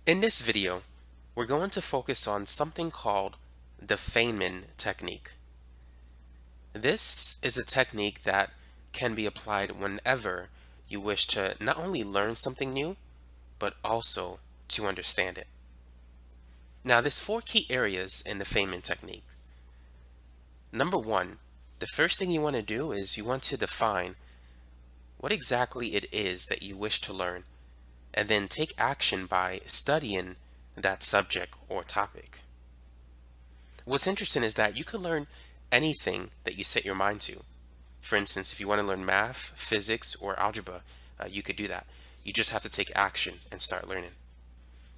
In this video, we're going to focus on something called the Feynman technique. This is a technique that can be applied whenever you wish to not only learn something new, but also to understand it. Now, there's four key areas in the Feynman technique. Number one, the first thing you want to do is you want to define what exactly it is that you wish to learn, and then take action by studying that subject or topic. What's interesting is that you could learn anything that you set your mind to. For instance, if you want to learn math, physics, or algebra, you could do that. You just have to take action and start learning.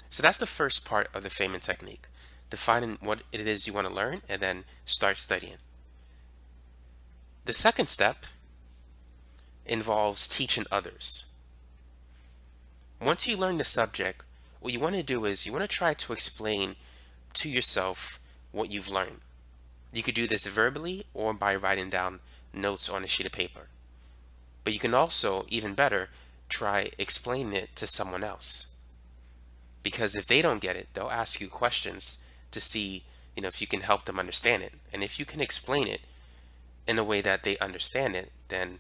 So that's the first part of the Feynman technique, defining what it is you want to learn and then start studying. The second step involves teaching others. Once you learn the subject, what you want to do is you want to try to explain to yourself what you've learned. You could do this verbally or by writing down notes on a sheet of paper. But you can also, even better, try explaining it to someone else. Because if they don't get it, they'll ask you questions to see, if you can help them understand it. And if you can explain it in a way that they understand it, then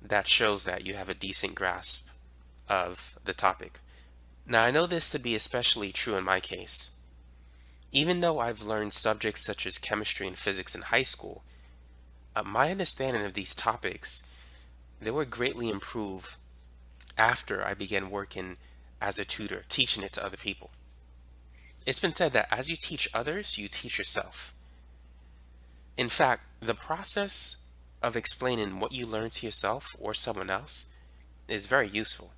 that shows that you have a decent grasp of the topic. Now, I know this to be especially true in my case. Even though I've learned subjects such as chemistry and physics in high school, my understanding of these topics, they were greatly improved after I began working as a tutor, teaching it to other people. It's been said that as you teach others, you teach yourself. In fact, the process of explaining what you learn to yourself or someone else is very useful.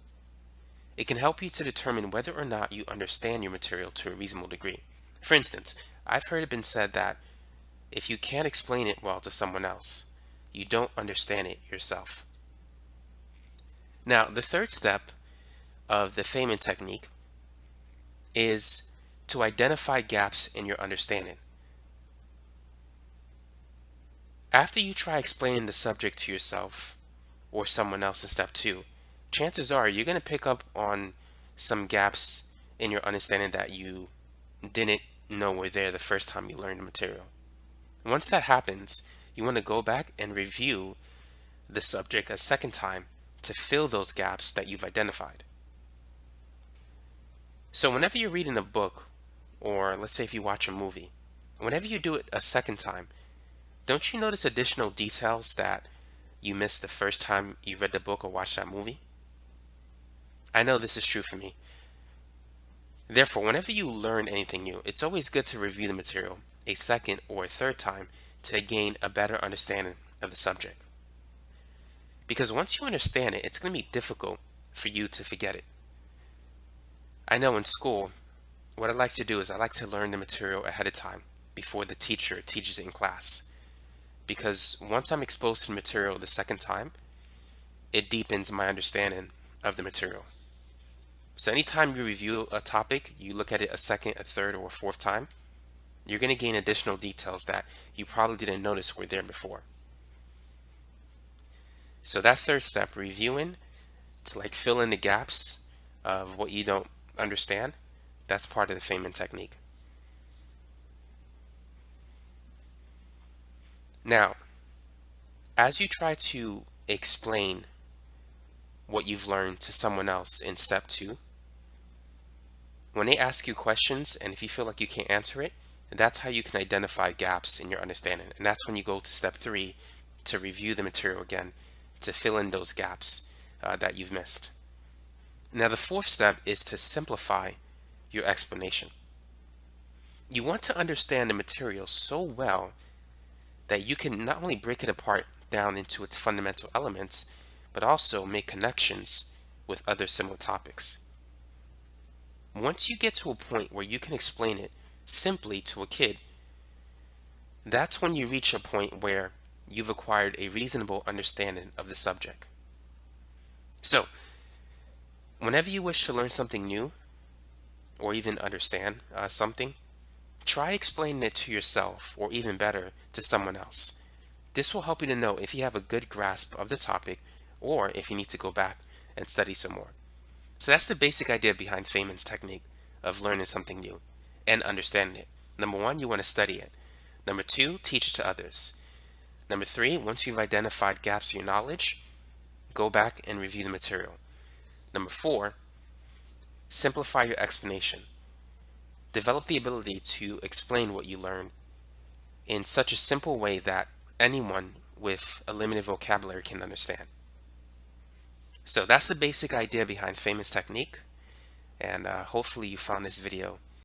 It can help you to determine whether or not you understand your material to a reasonable degree. For instance, I've heard it been said that if you can't explain it well to someone else, you don't understand it yourself. Now, the third step of the Feynman technique is to identify gaps in your understanding. After you try explaining the subject to yourself or someone else in step two, chances are you're going to pick up on some gaps in your understanding that you didn't know were there the first time you learned the material. Once that happens, you want to go back and review the subject a second time to fill those gaps that you've identified. So whenever you're reading a book, or let's say if you watch a movie, whenever you do it a second time, don't you notice additional details that you missed the first time you read the book or watched that movie? I know this is true for me. Therefore, whenever you learn anything new, it's always good to review the material a second or a third time to gain a better understanding of the subject. Because once you understand it, it's going to be difficult for you to forget it. I know in school, what I like to do is I like to learn the material ahead of time before the teacher teaches it in class. Because once I'm exposed to the material the second time, it deepens my understanding of the material. So anytime you review a topic, you look at it a second, a third, or a fourth time, you're going to gain additional details that you probably didn't notice were there before. So that third step, reviewing to fill in the gaps of what you don't understand, that's part of the Feynman technique. Now, as you try to explain what you've learned to someone else in step two, when they ask you questions and if you feel like you can't answer it, that's how you can identify gaps in your understanding. And that's when you go to step three to review the material again to fill in those gaps that you've missed. Now, the fourth step is to simplify your explanation. You want to understand the material so well that you can not only break it apart down into its fundamental elements, but also make connections with other similar topics. Once you get to a point where you can explain it simply to a kid, that's when you reach a point where you've acquired a reasonable understanding of the subject. So, whenever you wish to learn something new, or even understand something, try explaining it to yourself, or even better, to someone else. This will help you to know if you have a good grasp of the topic, or if you need to go back and study some more. So that's the basic idea behind Feynman's technique. of learning something new and understanding it. Number one, you want to study it. Number two, teach it to others. Number three, once you've identified gaps in your knowledge, go back and review the material. Number four, simplify your explanation. Develop the ability to explain what you learned in such a simple way that anyone with a limited vocabulary can understand. So that's the basic idea behind Famous Technique, and hopefully you found this video